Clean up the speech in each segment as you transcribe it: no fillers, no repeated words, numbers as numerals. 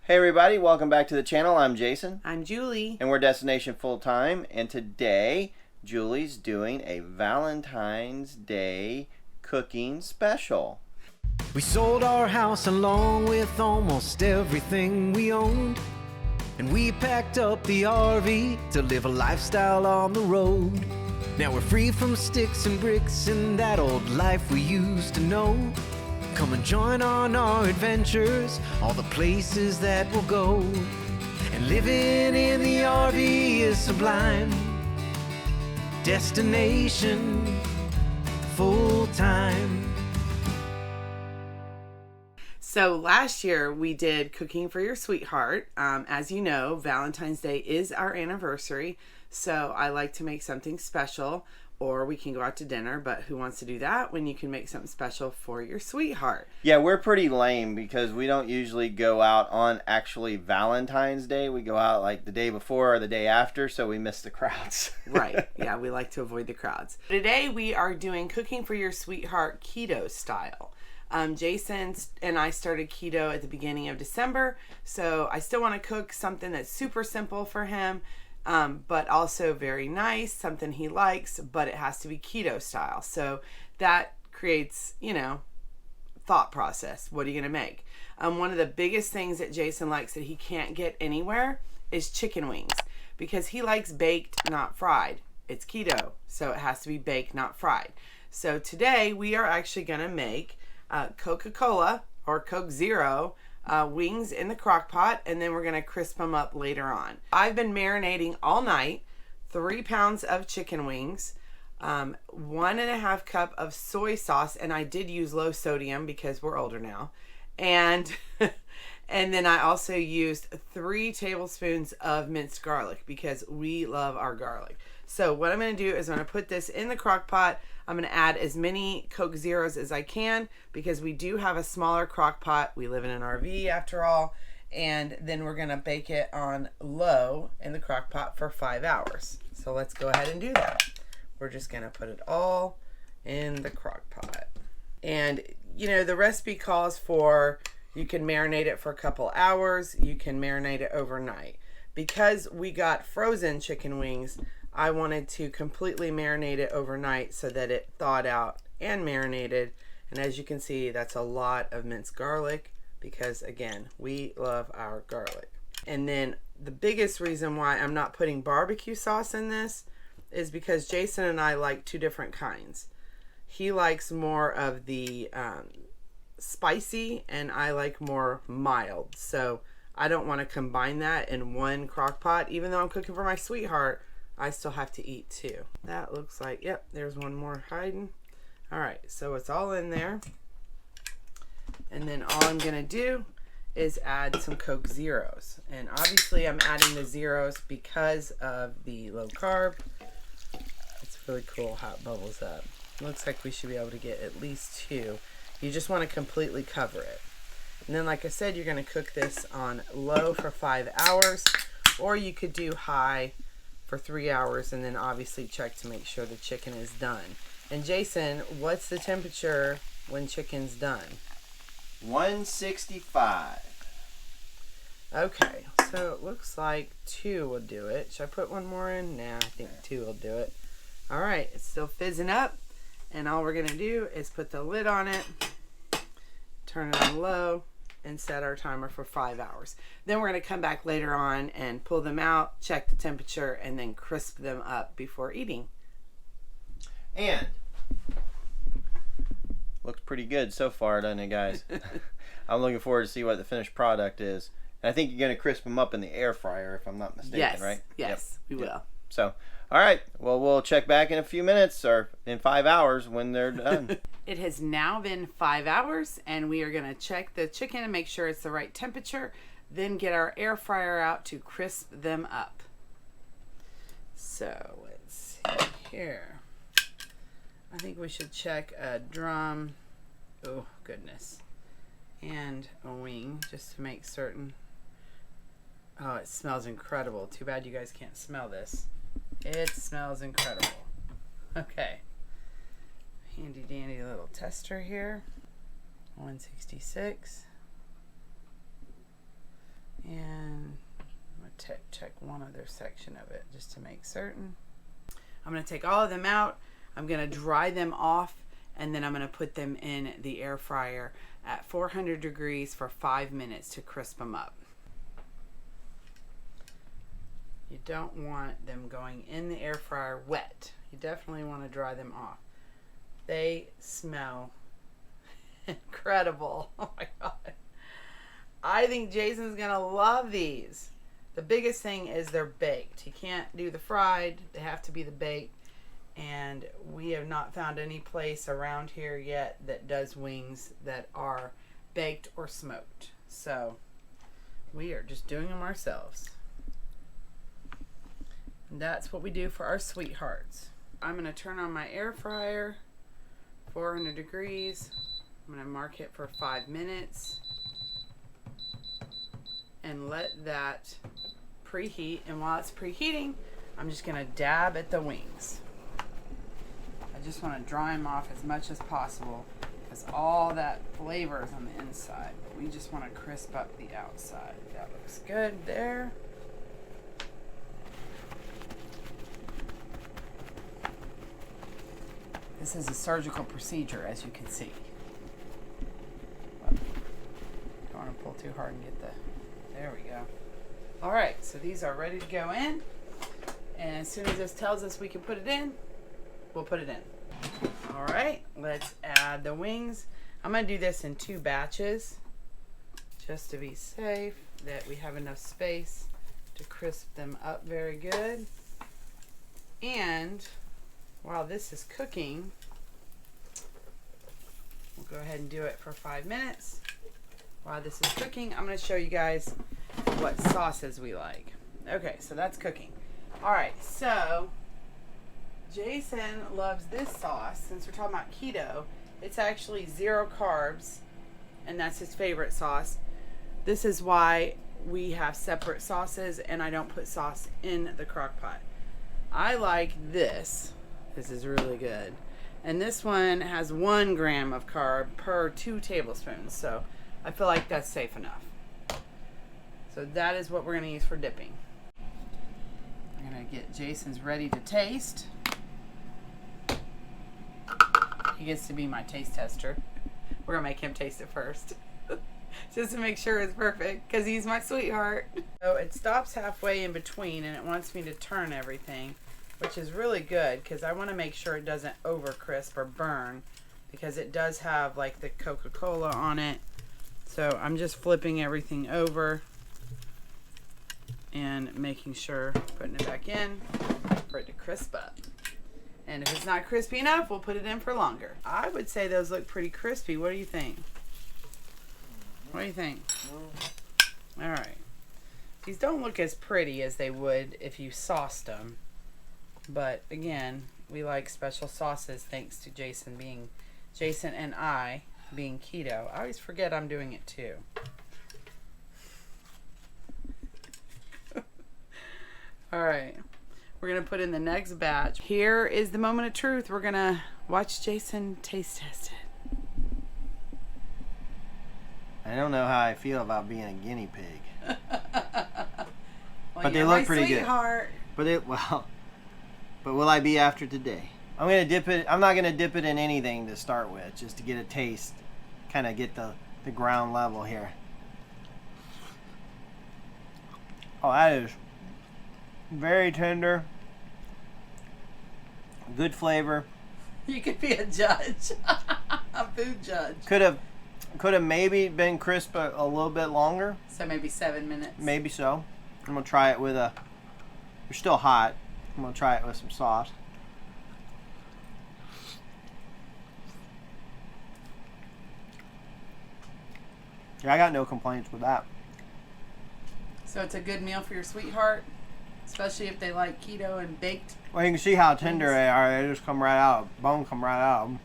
Hey everybody, welcome back to the channel. I'm Jason. I'm Julie. And we're Destination Fulltime. And today, Julie's doing a Valentine's Day cooking special. We sold our house along with almost everything we owned. And we packed up the RV to live a lifestyle on the road. Now we're free from sticks and bricks and that old life we used to know. Come and join on our adventures, all the places that we'll go. And living in the RV is sublime. Destination Fulltime. So last year we did Cooking for Your Sweetheart. As you know, Valentine's Day is our anniversary. So I like to make something special, or we can go out to dinner, but who wants to do that when you can make something special for your sweetheart? Yeah, we're pretty lame because we don't usually go out on actually Valentine's Day. We go out like the day before or the day after, so we miss the crowds. Right. Yeah, we like to avoid the crowds. Today we are doing Cooking for Your Sweetheart keto style. Jason and I started keto at the beginning of December, so I still want to cook something that's super simple for him. But also very nice, something he likes, but it has to be keto style. So that creates, thought process. What are you going to make? One of the biggest things that Jason likes that he can't get anywhere is chicken wings, because he likes baked, not fried. It's keto, so it has to be baked, not fried. So today we are actually going to make Coca-Cola or Coke Zero wings in the crock pot, and then we're going to crisp them up later on. I've been marinating all night 3 pounds of chicken wings, 1.5 cup of soy sauce, and I did use low sodium because we're older now, and and then I also used 3 tablespoons of minced garlic because we love our garlic. So what I'm going to do is I'm going to put this in the crock pot. I'm going to add as many Coke Zeros as I can because we do have a smaller crock pot. We live in an RV after all. And then we're going to bake it on low in the crock pot for 5 hours. So let's go ahead and do that. We're just going to put it all in the crock pot. And, the recipe calls for you can marinate it for a couple hours. You can marinate it overnight. Because we got frozen chicken wings, I wanted to completely marinate it overnight so that it thawed out and marinated. And as you can see, that's a lot of minced garlic because, again, we love our garlic. And then the biggest reason why I'm not putting barbecue sauce in this is because Jason and I like 2 different kinds. He likes more of the spicy, and I like more mild. So I don't want to combine that in one crock pot. Even though I'm cooking for my sweetheart, I still have to eat too. That looks like, yep, there's one more hiding. All right, so it's all in there. And then all I'm gonna do is add some Coke Zeros. And obviously I'm adding the zeros because of the low carb. It's really cool how it bubbles up. Looks like we should be able to get at least 2. You just wanna completely cover it. And then like I said, you're gonna cook this on low for 5 hours, or you could do high for 3 hours and then obviously check to make sure the chicken is done. And Jason, what's the temperature when chicken's done? 165. Okay, so it looks like 2 will do it. Should I put one more in? Nah, I think 2 will do it. All right, it's still fizzing up, and all we're gonna do is put the lid on it, turn it on low, and set our timer for 5 hours. Then we're going to come back later on and pull them out, check the temperature, and then crisp them up before eating. And looks pretty good so far, doesn't it, guys? I'm looking forward to see what the finished product is. And I think you're going to crisp them up in the air fryer, if I'm not mistaken, yes, right? Yes, we will. So, all right. Well, we'll check back in a few minutes or in 5 hours when they're done. It has now been 5 hours, and we are going to check the chicken and make sure it's the right temperature, then get our air fryer out to crisp them up. So, let's see here. I think we should check a drum, oh goodness, and a wing just to make certain. Oh, it smells incredible. Too bad you guys can't smell this. It smells incredible. Okay. Handy dandy little tester here. 166. check one other section of it just to make certain. I'm going to take all of them out. I'm going to dry them off, and then I'm going to put them in the air fryer at 400 degrees for 5 minutes to crisp them up. You don't want them going in the air fryer wet. You definitely want to dry them off. They smell incredible. Oh my God. I think Jason's going to love these. The biggest thing is they're baked. You can't do the fried. They have to be the baked. And we have not found any place around here yet that does wings that are baked or smoked. So we are just doing them ourselves. And that's what we do for our sweethearts. I'm going to turn on my air fryer, 400 degrees. I'm going to mark it for 5 minutes and let that preheat. And while it's preheating, I'm just going to dab at the wings. I just want to dry them off as much as possible because all that flavor is on the inside. We just want to crisp up the outside. That looks good there. This is a surgical procedure, as you can see. Don't want to pull too hard and get the... There we go. All right, so these are ready to go in. And as soon as this tells us we can put it in, we'll put it in. All right, let's add the wings. I'm going to do this in 2 batches just to be safe that we have enough space to crisp them up very good. And while this is cooking, we'll go ahead and do it for 5 minutes. While this is cooking, I'm going to show you guys what sauces we like. Okay, so that's cooking. All right, so Jason loves this sauce. Since we're talking about keto, it's actually 0 carbs, and that's his favorite sauce. This is why we have separate sauces, and I don't put sauce in the crock pot. I like this. This is really good. And this one has 1 gram of carb per 2 tablespoons. So I feel like that's safe enough. So that is what we're going to use for dipping. I'm going to get Jason's ready to taste. He gets to be my taste tester. We're going to make him taste it first. Just to make sure it's perfect because he's my sweetheart. So it stops halfway in between and it wants me to turn everything, which is really good because I want to make sure it doesn't over crisp or burn because it does have like the Coca-Cola on it. So I'm just flipping everything over and making sure, putting it back in for it to crisp up. And if it's not crispy enough, we'll put it in for longer. I would say those look pretty crispy. What do you think? What do you think? All right. These don't look as pretty as they would if you sauced them. But again, we like special sauces thanks to Jason and I being keto. I always forget I'm doing it too. All right. We're going to put in the next batch. Here is the moment of truth. We're going to watch Jason taste test it. I don't know how I feel about being a guinea pig. Well, but they look pretty sweetheart. good. But will I be after today? I'm going to dip it. I'm not going to dip it in anything to start with, just to get a taste, kind of get the ground level here. Oh, that is very tender. Good flavor. You could be a judge. A food judge. Could have maybe been crisp a little bit longer. So maybe 7 minutes. Maybe so. I'm going to try it with they're still hot. I'm going to try it with some sauce. Yeah, I got no complaints with that. So it's a good meal for your sweetheart, especially if they like keto and baked. Well, you can see how tender they are. They just come right out. Bone come right out of them.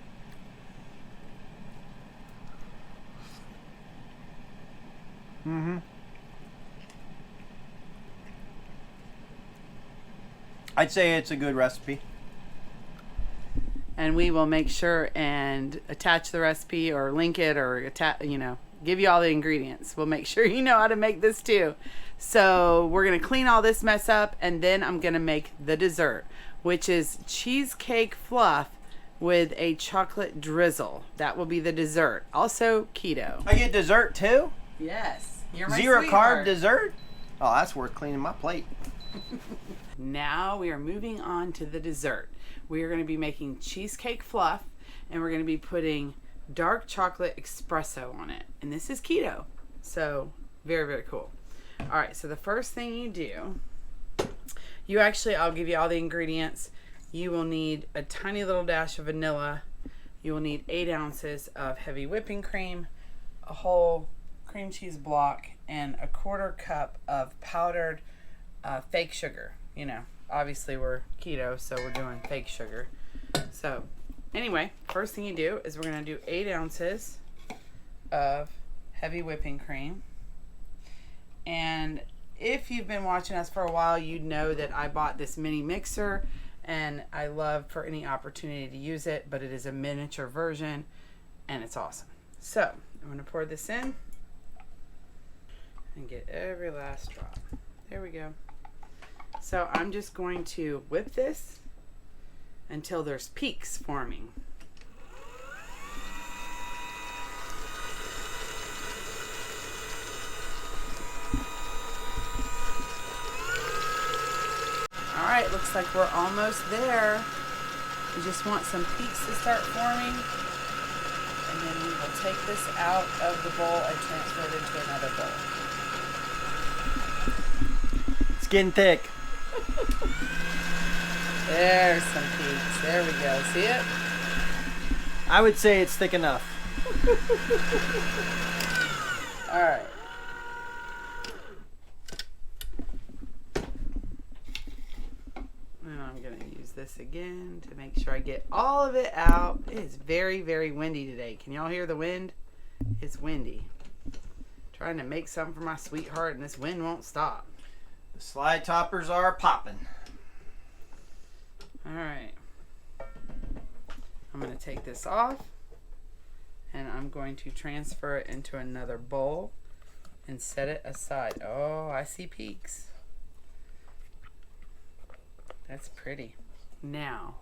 Mm-hmm. I'd say it's a good recipe. And we will make sure and attach the recipe or link it or give you all the ingredients. We'll make sure you know how to make this too. So we're going to clean all this mess up, and then I'm going to make the dessert, which is cheesecake fluff with a chocolate drizzle. That will be the dessert. Also keto. I get dessert too? Yes. You're my Zero sweetheart. carb dessert? Oh, that's worth cleaning my plate. Now we are moving on to the dessert. We are going to be making cheesecake fluff, and we're going to be putting dark chocolate espresso on it. And this is keto. So very, very cool. All right, so the first thing you do, I'll give you all the ingredients. You will need a tiny little dash of vanilla. You will need 8 ounces of heavy whipping cream, a whole cream cheese block, and a 1/4 cup of powdered fake sugar. You know, obviously we're keto, so we're doing fake sugar. So anyway, first thing you do is we're going to do 8 ounces of heavy whipping cream. And if you've been watching us for a while, you'd know that I bought this mini mixer, and I love for any opportunity to use it, but it is a miniature version and it's awesome. So I'm going to pour this in and get every last drop. There we go. So I'm just going to whip this until there's peaks forming. All right, looks like we're almost there. We just want some peaks to start forming, and then we will take this out of the bowl and transfer it into another bowl. It's getting thick. There's some peaks. There we go. See it? I would say it's thick enough. All right. And I'm going to use this again to make sure I get all of it out. It is very, very windy today. Can y'all hear the wind? It's windy. Trying to make something for my sweetheart, and this wind won't stop. The slide toppers are popping. All right. I'm going to take this off, and I'm going to transfer it into another bowl and set it aside. Oh, I see peaks. That's pretty. Now,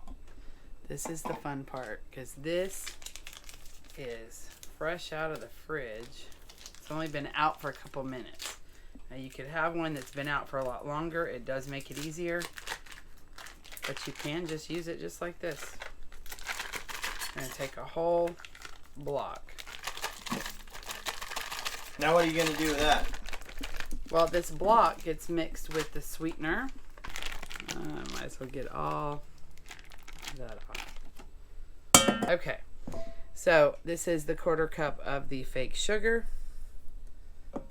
this is the fun part, because this is fresh out of the fridge. It's only been out for a couple minutes. Now, you could have one that's been out for a lot longer. It does make it easier, but you can just use it just like this. I'm going to take a whole block. Now what are you going to do with that? Well, this block gets mixed with the sweetener. Might as well get all that off. Okay, so this is the 1/4 cup of the fake sugar. I'm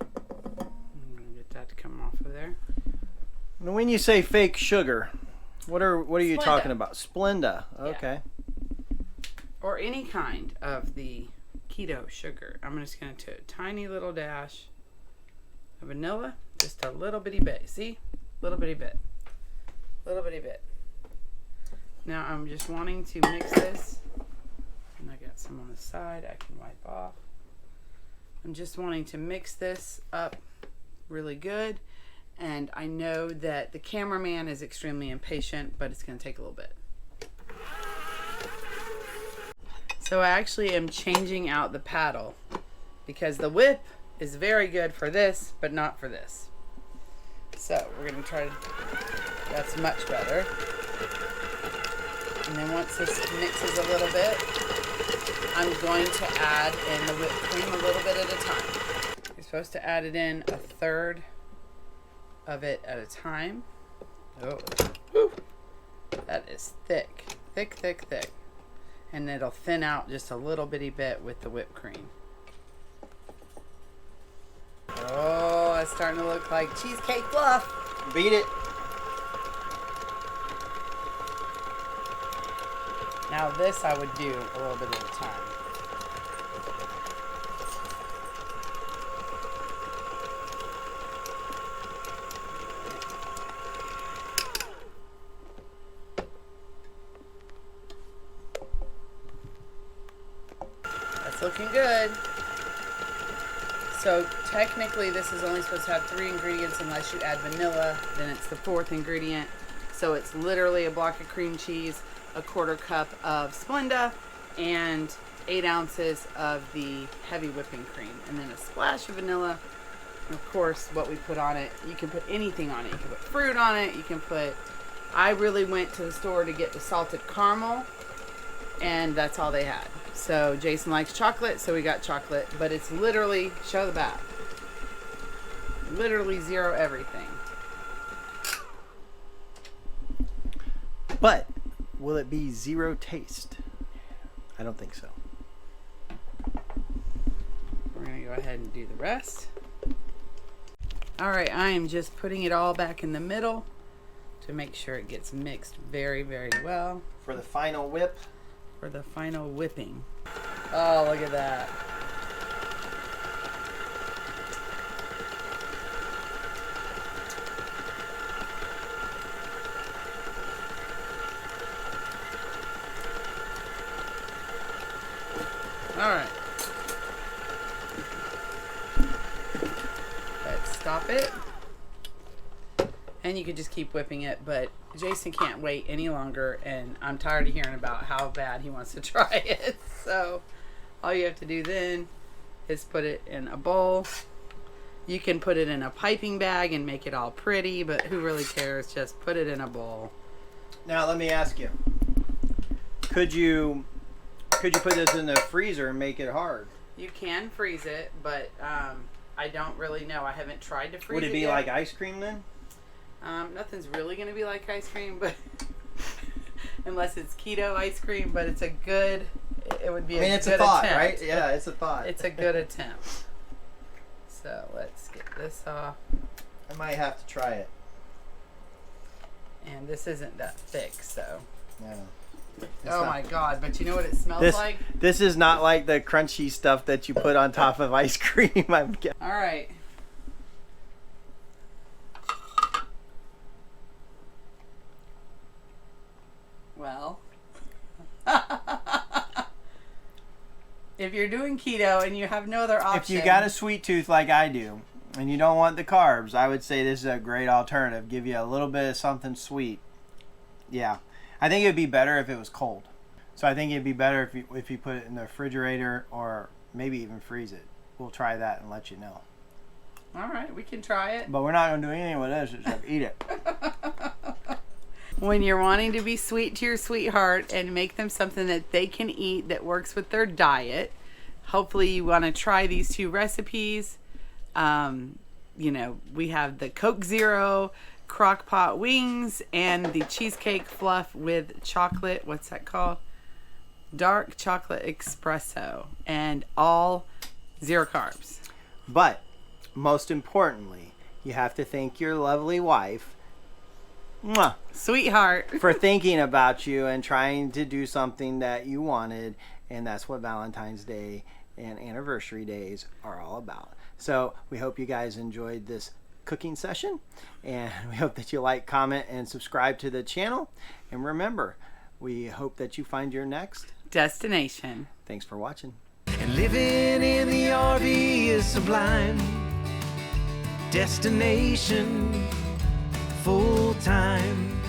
going to get that to come off of there. Now, when you say fake sugar, what are you Splenda. talking about? Splenda. Okay. Or any kind of the keto sugar. I'm just going to do a tiny little dash of vanilla, just a little bitty bit. See? Little bitty bit. Little bitty bit. Now I'm just wanting to mix this, and I got some on the side I can wipe off. I'm just wanting to mix this up really good, and I know that the cameraman is extremely impatient, but it's going to take a little bit. So I actually am changing out the paddle, because the whip is very good for this, but not for this. So we're going to try to, that's much better. And then once this mixes a little bit, I'm going to add in the whipped cream a little bit at a time. You're supposed to add it in 1/3 of it at a time. Oh, whew. That is thick. Thick, thick, thick. And it'll thin out just a little bitty bit with the whipped cream. Oh, it's starting to look like cheesecake fluff. Beat it. Now this I would do a little bit at a time. That's looking good. So technically this is only supposed to have 3 ingredients unless you add vanilla, then it's the 4th ingredient. So it's literally a block of cream cheese, a 1/4 cup of Splenda, and 8 ounces of the heavy whipping cream, and then a splash of vanilla. And of course, what we put on it, you can put anything on it. You can put fruit on it. You can put, I really went to the store to get the salted caramel, and that's all they had. So Jason likes chocolate, so we got chocolate, but it's literally, show the back, literally 0 everything. But will it be 0 taste? I don't think so. We're going to go ahead and do the rest. Alright, I am just putting it all back in the middle to make sure it gets mixed very, very well. For the final whip. For the final whipping. Oh, look at that. Alright. Let's stop it. And you could just keep whipping it, but Jason can't wait any longer, and I'm tired of hearing about how bad he wants to try it. So all you have to do then is put it in a bowl. You can put it in a piping bag and make it all pretty, but who really cares? Just put it in a bowl. Now let me ask you. Could you put this in the freezer and make it hard? You can freeze it, but I don't really know. I haven't tried to freeze it. Would it be yet. like ice cream then? Nothing's really going to be like ice cream, but unless it's keto ice cream, but it's a good, it would be a good attempt. It's a thought, right? Yeah, it's a thought. It's a good attempt. So let's get this off. I might have to try it. And this isn't that thick, so. Yeah. Oh my God, but you know what it smells like? This is not like the crunchy stuff that you put on top of ice cream. All right. Well, if you're doing keto and you have no other option. If you got a sweet tooth like I do, and you don't want the carbs, I would say this is a great alternative. Give you a little bit of something sweet. Yeah. I think it would be better if it was cold. So I think it'd be better if you put it in the refrigerator or maybe even freeze it. We'll try that and let you know. All right, we can try it. But we're not going to do anything with this except eat it. When you're wanting to be sweet to your sweetheart and make them something that they can eat that works with their diet, hopefully you want to try these 2 recipes. You know, we have the Coke Zero crock pot wings and the cheesecake fluff with chocolate, what's that called? Dark chocolate espresso, and all 0 carbs. But most importantly, you have to thank your lovely wife, mwah, sweetheart, for thinking about you and trying to do something that you wanted, and that's what Valentine's Day and anniversary days are all about. So we hope you guys enjoyed this cooking session, and we hope that you like, comment, and subscribe to the channel. And remember, we hope that you find your next destination. Thanks for watching. And living in the RV is sublime. Destination full time.